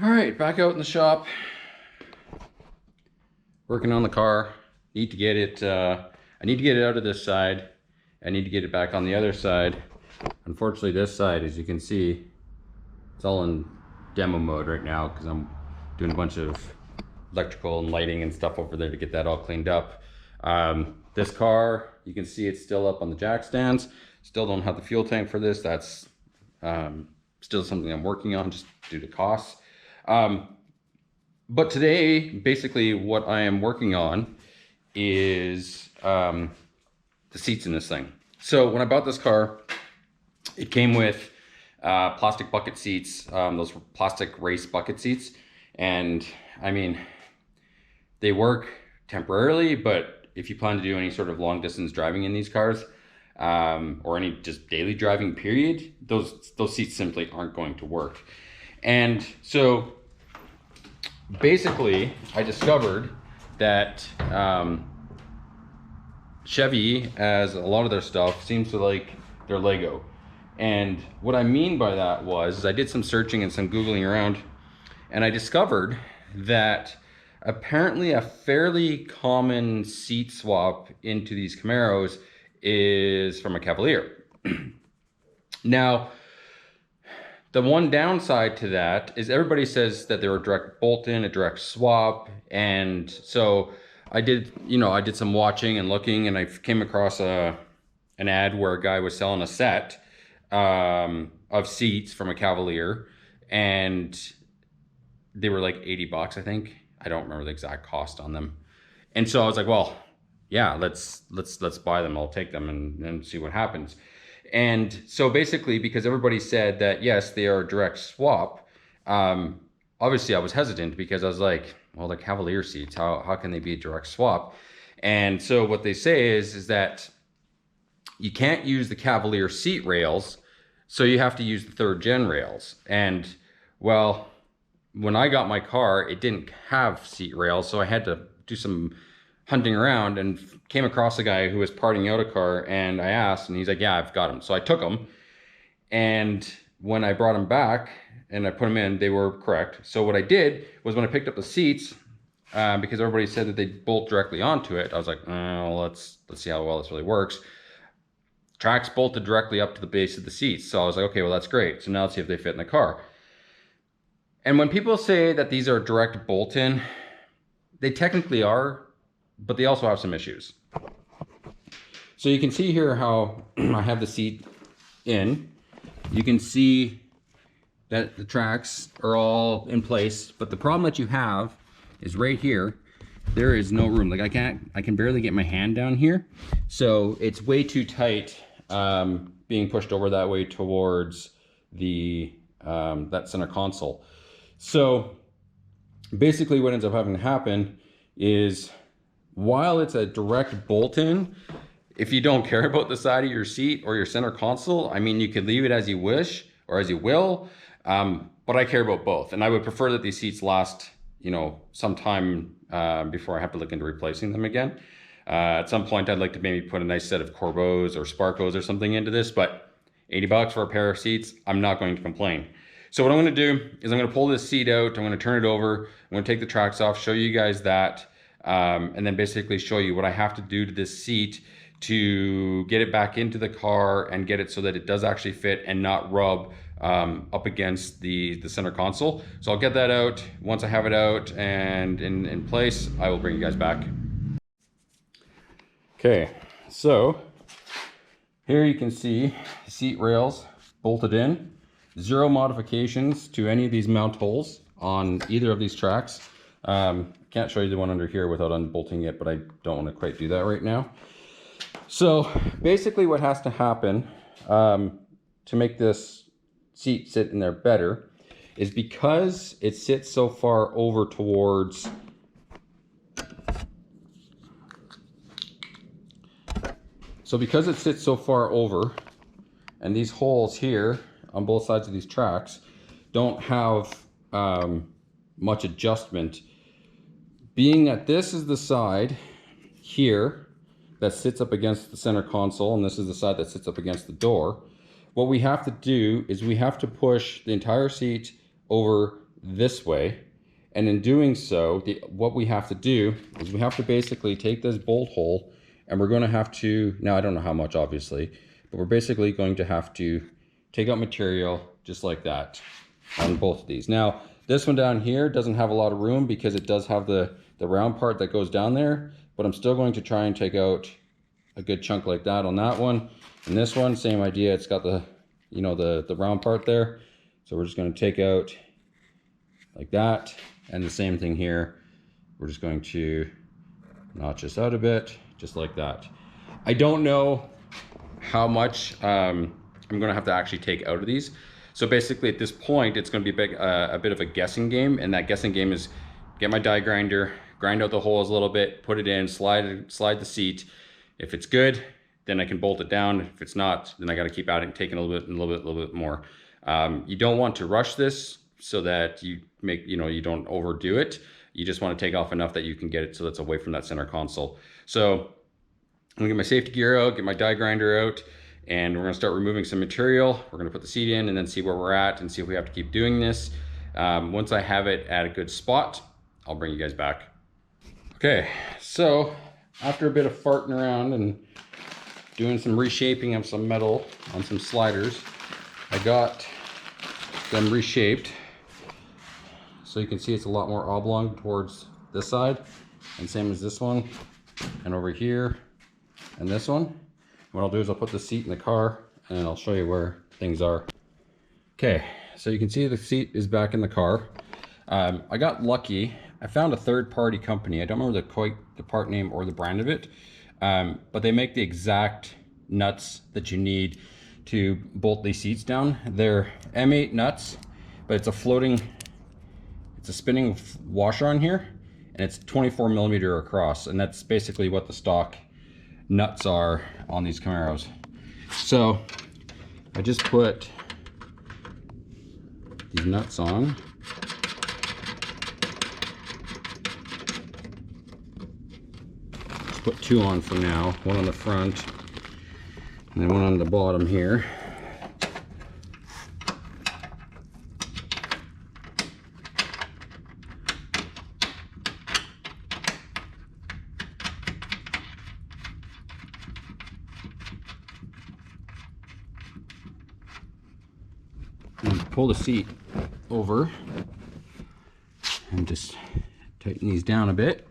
All right, back out in the shop, working on the car. Need to get it, I need to get it out of this side. I need to get it back on the other side. Unfortunately, this side, as you can see, it's all in demo mode right now because I'm doing a bunch of electrical and lighting and stuff over there to get that all cleaned up. This car, you can see it's still up on the jack stands. Still don't have the fuel tank for this. That's still something I'm working on just due to costs. But today, basically what I am working on is the seats in this thing. So when I bought this car, it came with plastic bucket seats, those plastic race bucket seats. And I mean, they work temporarily, but if you plan to do any sort of long distance driving in these cars, or any just daily driving period, those seats simply aren't going to work. And so basically I discovered that Chevy, as a lot of their stuff, seems to like their Lego. And what I mean by that was I did some searching and some Googling around, and I discovered that apparently a fairly common seat swap into these Camaros is from a Cavalier. Now, the one downside to that is everybody says that they're a direct bolt-in, a direct swap, and so I did some watching and looking, and I came across an ad where a guy was selling a set of seats from a Cavalier, and they were like 80 bucks, I think. I don't remember the exact cost on them. And so I was like, well, yeah, let's buy them. I'll take them and see what happens. And so basically, because everybody said that, yes, they are a direct swap, obviously I was hesitant because I was like, well, they're Cavalier seats. How can they be a direct swap? And so what they say is that you can't use the Cavalier seat rails, so you have to use the 3rd gen rails. And well, when I got my car, it didn't have seat rails, so I had to do some hunting around and came across a guy who was parting out a car, and I asked, and he's like, yeah, I've got them. So I took them, and when I brought them back and I put them in, they were correct. So what I did was when I picked up the seats, because everybody said that they bolt directly onto it, I was like, oh, let's see how well this really works. Tracks bolted directly up to the base of the seats. So I was like, okay, well, that's great. So now let's see if they fit in the car. And when people say that these are direct bolt-in, they technically are, but they also have some issues. So you can see here how I have the seat in. You can see that the tracks are all in place, but the problem that you have is right here, there is no room. Like I can barely get my hand down here. So it's way too tight, being pushed over that way towards the that center console. So basically what ends up having to happen is, while it's a direct bolt-in, if you don't care about the side of your seat or your center console, I mean, you could leave it as you wish or as you will, but I care about both. And I would prefer that these seats last, some time before I have to look into replacing them again. At some point, I'd like to maybe put a nice set of Corbos or Sparkos or something into this, but 80 bucks for a pair of seats, I'm not going to complain. So what I'm going to do is I'm going to pull this seat out, I'm going to turn it over, I'm going to take the tracks off, show you guys that, and then basically show you what I have to do to this seat to get it back into the car and get it so that it does actually fit and not rub up against the center console. So I'll get that out. Once I have it out and in place, I will bring you guys back. Okay, so here you can see seat rails bolted in. 0 modifications to any of these mount holes on either of these tracks. Can't show you the one under here without unbolting it, but I don't want to quite do that right now. So basically what has to happen to make this seat sit in there better is, because it sits so far over towards because it sits so far over, and these holes here on both sides of these tracks don't have much adjustment, being that this is the side here that sits up against the center console, and this is the side that sits up against the door. What we have to do is we have to push the entire seat over this way. And in doing so, what we have to do is we have to basically take this bolt hole, and we're going to have to, now I don't know how much obviously, but we're basically going to have to take out material just like that on both of these. Now, this one down here doesn't have a lot of room because it does have the round part that goes down there, but I'm still going to try and take out a good chunk like that on that one. And this one, same idea, it's got the, you know, the round part there. So we're just going to take out like that. And the same thing here. We're just going to notch this out a bit, just like that. I don't know how much I'm going to have to actually take out of these. So basically at this point, it's going to be a bit of a guessing game. And that guessing game is get my die grinder, grind out the holes a little bit, put it in, slide the seat. If it's good, then I can bolt it down. If it's not, then I got to keep adding, taking a little bit more. You don't want to rush this so that you make, you don't overdo it. You just want to take off enough that you can get it so that's away from that center console. So I'm gonna get my safety gear out, get my die grinder out, and we're gonna start removing some material. We're gonna put the seat in and then see where we're at and see if we have to keep doing this. Once I have it at a good spot, I'll bring you guys back. Okay, so after a bit of farting around and doing some reshaping of some metal on some sliders, I got them reshaped. So you can see it's a lot more oblong towards this side, and same as this one, and over here, and this one. What I'll do is I'll put the seat in the car, and I'll show you where things are. Okay, so you can see the seat is back in the car. I got lucky. I found a third-party company. I don't remember the part name or the brand of it, but they make the exact nuts that you need to bolt these seats down. They're M8 nuts, but it's a spinning washer on here, and it's 24 millimeter across, and that's basically what the stock nuts are on these Camaros. So I just put these nuts on. Just put two on for now, one on the front and then one on the bottom here. And pull the seat over and just tighten these down a bit.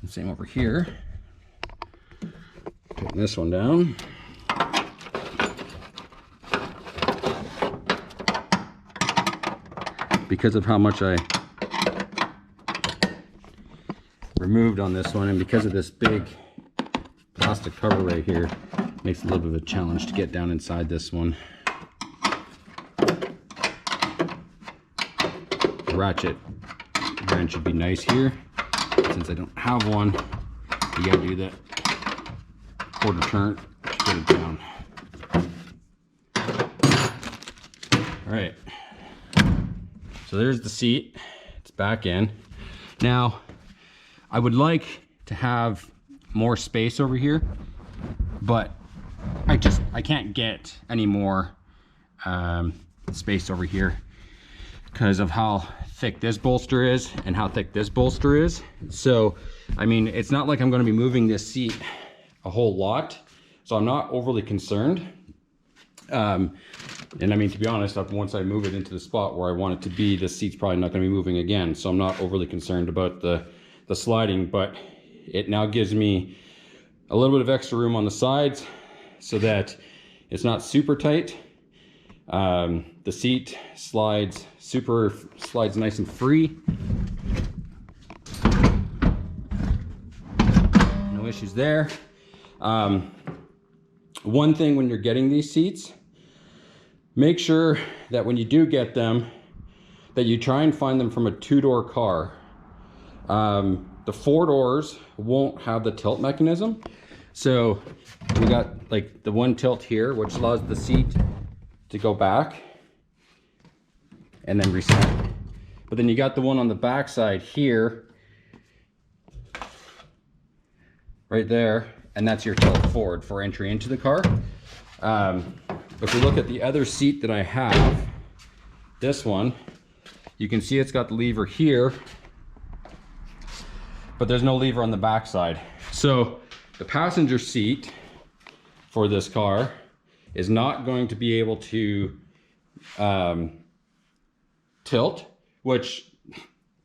Same over here. Tighten this one down. Because of how much I removed on this one, and because of this big plastic cover right here, makes it a little bit of a challenge to get down inside this one. The ratchet wrench should be nice here. Since I don't have one, you gotta do that quarter turn to get it down. All right, so there's the seat. It's back in. Now, I would like to have more space over here, but I can't get any more space over here because of how thick this bolster is and how thick this bolster is. So, I mean, it's not like I'm going to be moving this seat a whole lot, so I'm not overly concerned. And I mean, to be honest, once I move it into the spot where I want it to be, the seat's probably not going to be moving again, so I'm not overly concerned about the sliding, but it now gives me a little bit of extra room on the sides so that it's not super tight. The seat slides nice and free. No issues there. One thing when you're getting these seats, make sure that when you do get them, that you try and find them from a two-door car. The four doors won't have the tilt mechanism. So we got like the one tilt here, which allows the seat to go back and then reset. But then you got the one on the back side here, right there, and that's your tilt forward for entry into the car. If we look at the other seat that I have, this one, you can see it's got the lever here, but there's no lever on the back side. So the passenger seat for this car is not going to be able to tilt, which,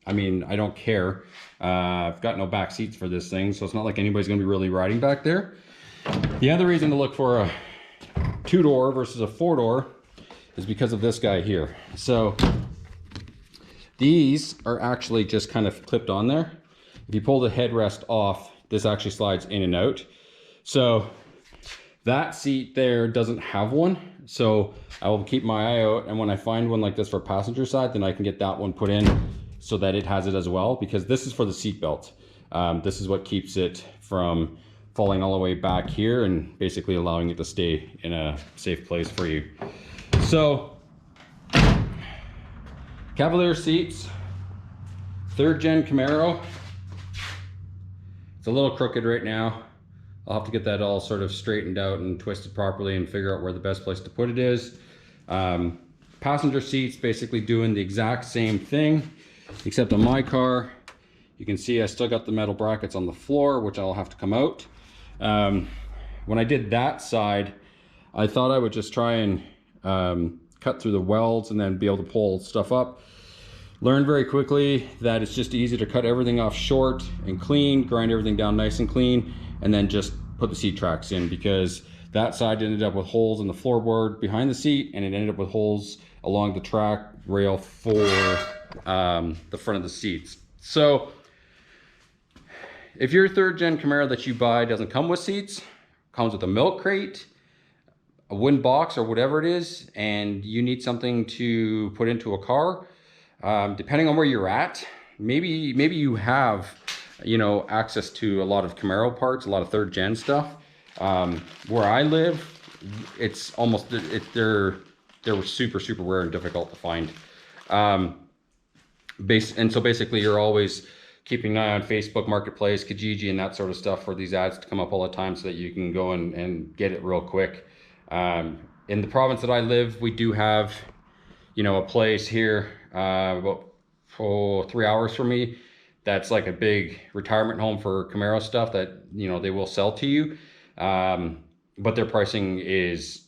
I mean, I don't care. I've got no back seats for this thing, so it's not like anybody's gonna be really riding back there. The other reason to look for a 2-door versus a 4-door is because of this guy here. So these are actually just kind of clipped on there. If you pull the headrest off, this actually slides in and out. So that seat there doesn't have one. So I will keep my eye out, and when I find one like this for passenger side, then I can get that one put in so that it has it as well, because this is for the seat belt. This is what keeps it from falling all the way back here and basically allowing it to stay in a safe place for you. So Cavalier seats, 3rd gen Camaro. It's a little crooked right now. I'll have to get that all sort of straightened out and twisted properly and figure out where the best place to put it is. Passenger seats basically doing the exact same thing, except on my car, you can see I still got the metal brackets on the floor, which I'll have to come out. When I did that side, I thought I would just try and cut through the welds and then be able to pull stuff up. Learned very quickly that it's just easy to cut everything off short and clean, grind everything down nice and clean, and then just put the seat tracks in, because that side ended up with holes in the floorboard behind the seat, and it ended up with holes along the track rail for the front of the seats. So if your 3rd gen Camaro that you buy doesn't come with seats, comes with a milk crate, a wooden box, or whatever it is, and you need something to put into a car, depending on where you're at, maybe you have, you know, access to a lot of Camaro parts, a lot of 3rd gen stuff. Where I live, it's almost, they're super rare and difficult to find. And so basically you're always keeping an eye on Facebook Marketplace, Kijiji, and that sort of stuff for these ads to come up all the time so that you can go and get it real quick. In the province that I live, we do have, you know, a place here about 3 hours from me that's like a big retirement home for Camaro stuff that, you know, they will sell to you. But their pricing is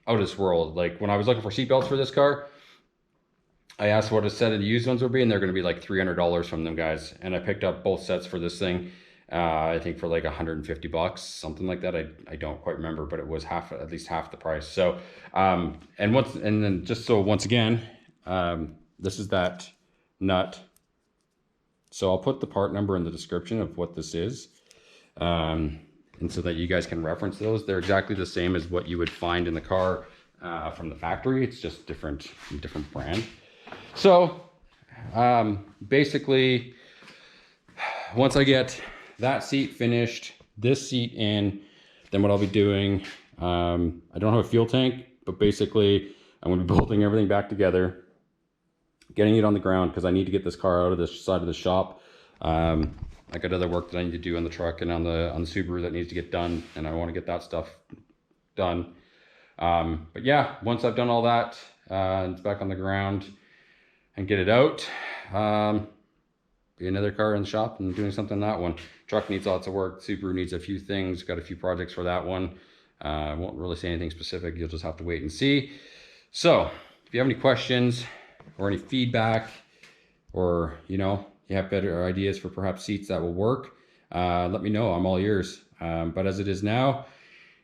out of this world. Like when I was looking for seatbelts for this car, I asked what a set of the used ones would be, and they're going to be like $300 from them guys. And I picked up both sets for this thing, I think for like 150 bucks, something like that. I don't quite remember, but it was at least half the price. So, and then just so once again, this is that nut. So I'll put the part number in the description of what this is. And so that you guys can reference those. They're exactly the same as what you would find in the car from the factory. It's just different brand. So basically, once I get that seat finished, this seat in, then what I'll be doing, I don't have a fuel tank, but basically I'm going to be bolting everything back together, getting it on the ground, because I need to get this car out of this side of the shop. I got other work that I need to do on the truck and on the Subaru that needs to get done, and I want to get that stuff done. But yeah, once I've done all that, it's back on the ground and get it out. Be another car in the shop and doing something on that one. Truck needs lots of work. Subaru needs a few things. Got a few projects for that one. I won't really say anything specific. You'll just have to wait and see. So if you have any questions or any feedback, or you know, you have better ideas for perhaps seats that will work, let me know. I'm all ears. But as it is now,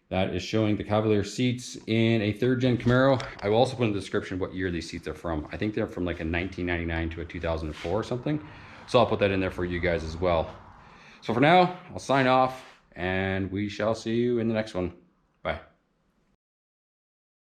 that is showing the Cavalier seats in a 3rd gen Camaro. I will also put in the description what year these seats are from. I think they're from like a 1999 to a 2004 or something. So I'll put that in there for you guys as well. So for now, I'll sign off, and we shall see you in the next one. Bye.